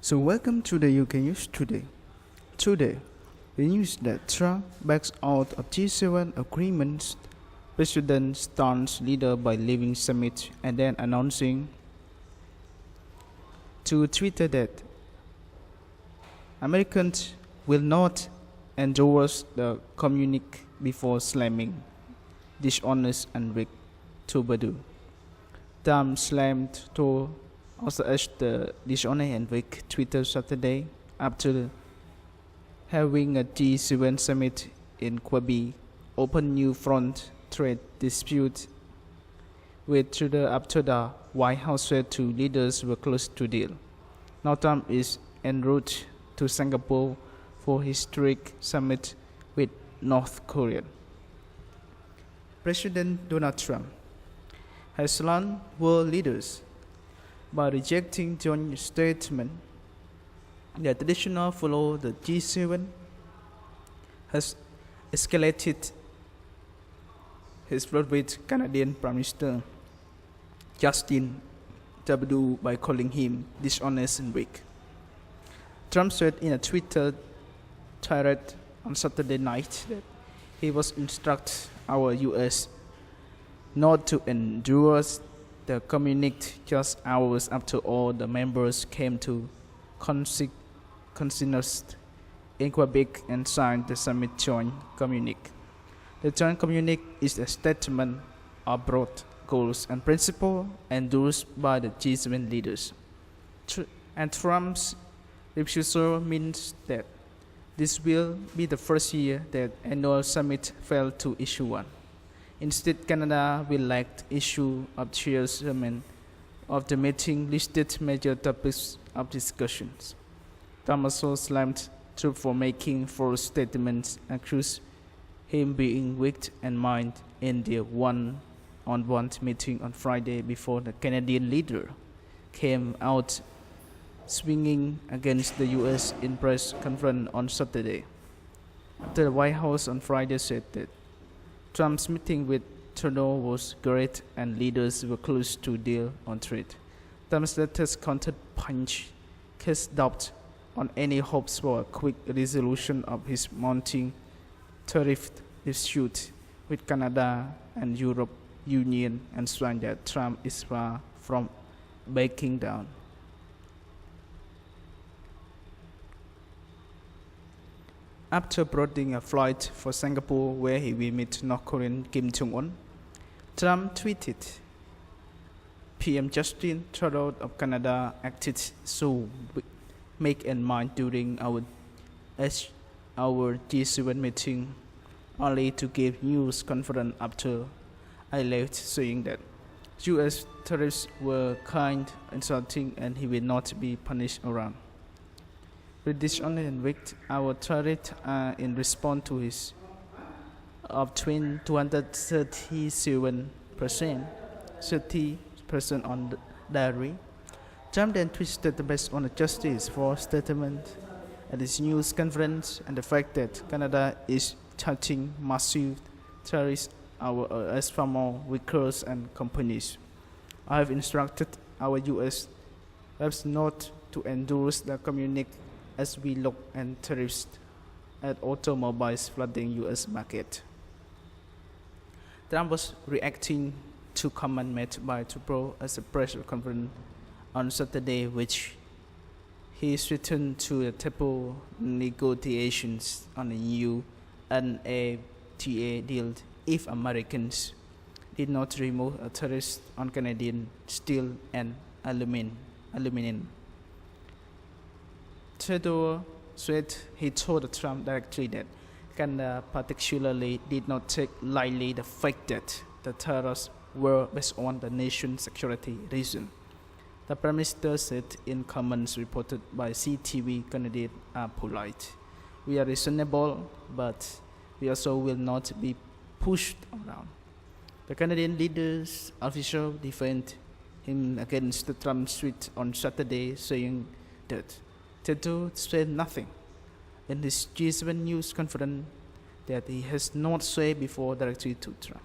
So welcome to the UK News Today. Today, the news that Trump backs out of G7 agreements, President stuns leader by leaving summit and then announcing to Twitter that Americans will not endorse the communique before slamming dishonest and weak to Badu. Trump slammed to also urged the dishonest and weak Twitter Saturday after having a G7 summit in Quebec open new front trade dispute with Trudeau after the White House said two leaders were close to deal. Now Trump is en route to Singapore for historic summit with North Korea. President Donald Trump has slammed world leaders by rejecting joint statement that traditional follow the G7 has escalated his flirt with Canadian Prime Minister Justin Trudeau by calling him dishonest and weak. Trump said in a Twitter thread on Saturday night that he was instructed our U.S. not to endorse the communique just hours after all the members came to consensus in Quebec and signed the summit joint communique. The joint communique is a statement of broad goals and principles endorsed by the G7 leaders. And Trump's refusal means that this will be the first year that annual summit failed to issue one. Instead, Canada will lack the issue of chairman of the meeting listed major topics of discussions. Trump also slammed Trump for making false statements, accused him being weak and mind in their one-on-one meeting on Friday before the Canadian leader came out swinging against the U.S. in press conference on Saturday. The White House on Friday said that Trump's meeting with Trudeau was great and leaders were close to deal on trade. Trump's latest counter-punch cast doubt on any hopes for a quick resolution of his mounting tariff dispute with Canada and Europe Union and swung that Trump is far from backing down. After boarding a flight for Singapore where he will meet North Korean Kim Jong-un, Trump tweeted, PM Justin Trudeau of Canada acted so make and mind during our G7 meeting only to give news conference after I left saying that US tariffs were kind, insulting and he will not be punished around. British only and weak our tariff in response to his of 237%, 30% on dairy. Trump then twisted the best on the justice for statement at his news conference and the fact that Canada is charging massive tariffs as farmer workers and companies. I have instructed our U.S. reps not to endorse the communique as we look at tariffs at automobiles flooding U.S. market. Trump was reacting to comment made by Trudeau at a press conference on Saturday, which he returned to the table negotiations on a new NAFTA deal if Americans did not remove a tariff on Canadian steel and aluminum. Trudeau said he told Trump directly that Canada particularly did not take lightly the fact that the tariffs were based on the nation's security reason. The Prime Minister said in comments reported by CTV, Canadians are polite. We are reasonable, but we also will not be pushed around. The Canadian leader's official defended him against the Trump tweet on Saturday, saying that Trudeau said nothing in his G7 news conference that he has not said before directly to Trump.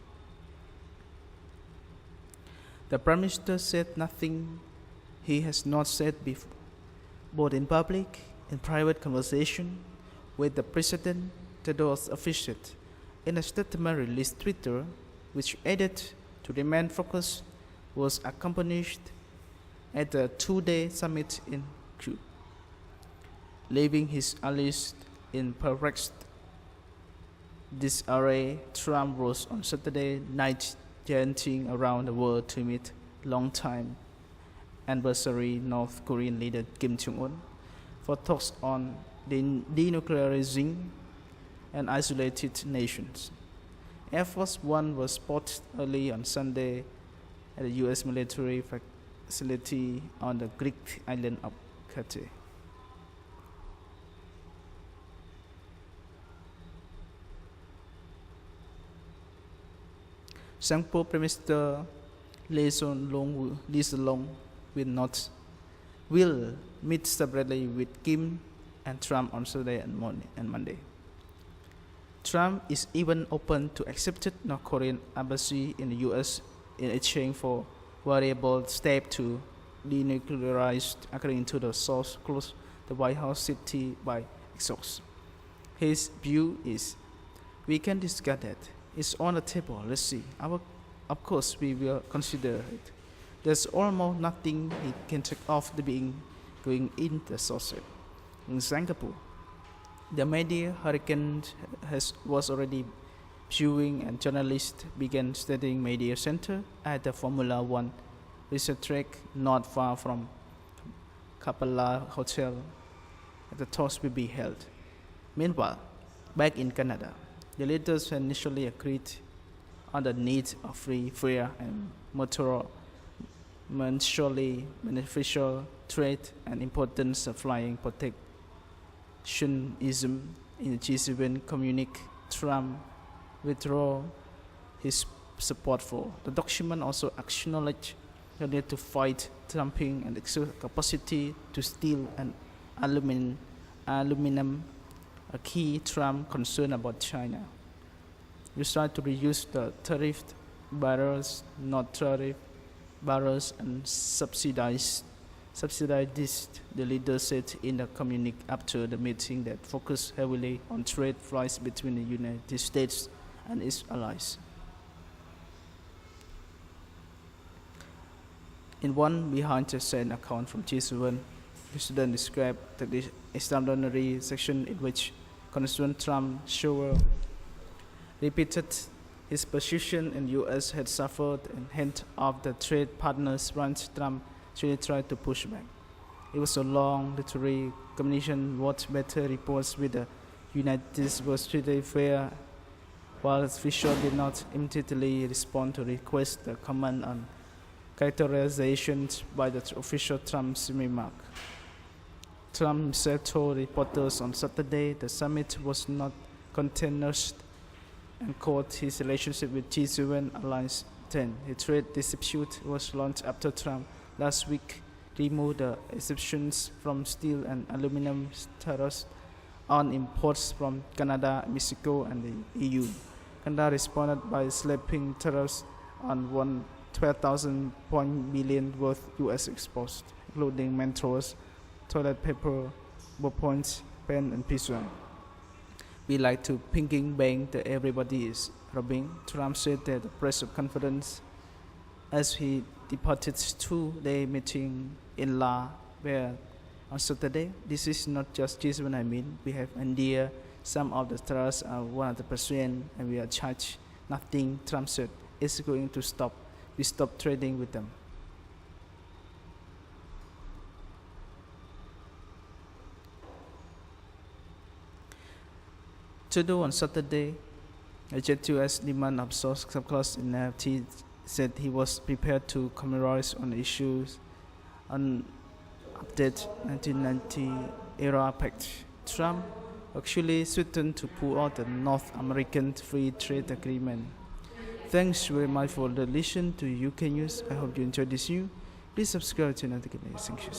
The Prime Minister said nothing he has not said before both in public and private conversation with the president. Trudeau's official in a statement released Twitter, which added to remain focused, was accompanied at the two-day summit in Quebec. Leaving his allies in perplexed disarray, Trump rose on Saturday night, chanting around the world to meet longtime adversary North Korean leader Kim Jong-un for talks on denuclearizing and isolated nations. Air Force One was spotted early on Sunday at a U.S. military facility on the Greek island of Crete. Singapore Prime Minister Lee Hsien Loong will meet separately with Kim and Trump on Saturday and Monday. Trump is even open to accept North Korean embassy in the U.S. in exchange for variable steps to denuclearize, according to the source close to the White House city by Axios. His view is, we can discuss that. It's on the table. Let's see. Of course, we will consider it. There's almost nothing he can take off the being going in the source. In Singapore, the media hurricane was already viewing, and journalists began studying media center at the Formula One racetrack not far from Capella Hotel. The talks will be held. Meanwhile, back in Canada, the leaders initially agreed on the need of free, fair, and mutually beneficial trade and importance of flying protectionism in the G7 communique. Trump withdrew his support for. The document also acknowledged the need to fight dumping and excess capacity to steel and aluminum, a key Trump concern about China. You try to reduce the tariff barriers, not tariff barriers, and subsidize this, the leader said in a communique after the meeting that focused heavily on trade flights between the United States and its allies. In one behind-the-scenes account from G7, the President described the extraordinary section in which Congressman Trump showed repeated his position in the U.S. had suffered and hint of the trade partners once Trump really tried to push back. It was a long literary combination what better reports with the United States Trade Fair, while official did not immediately respond to request the comment on characterizations by the official Trump's remark. Trump himself told reporters on Saturday the summit was not contentious and called his relationship with G7 alliance 10. The trade dispute was launched after Trump last week removed the exceptions from steel and aluminum tariffs on imports from Canada, Mexico, and the EU. Canada responded by slapping tariffs on 12,000 million worth U.S. exports, including Mentos, toilet paper, ballpoints, pen, and pencil. We like to pinking bank that everybody is robbing. Trump said that the press of confidence as he departed two-day meeting in La, where on Saturday, this is not just G7, we have India, some of the tariffs are 100% and we are charged nothing. Trump said it's going to stop. We stop trading with them. Trudeau on Saturday, a J2S demand of source subclass in NFT, said he was prepared to compromise on issues on update 1990 era pact. Trump actually threatened to pull out the North American Free Trade Agreement. Thanks very much for the listen to UK News. I hope you enjoyed this news. Please subscribe to notifications. Thank you.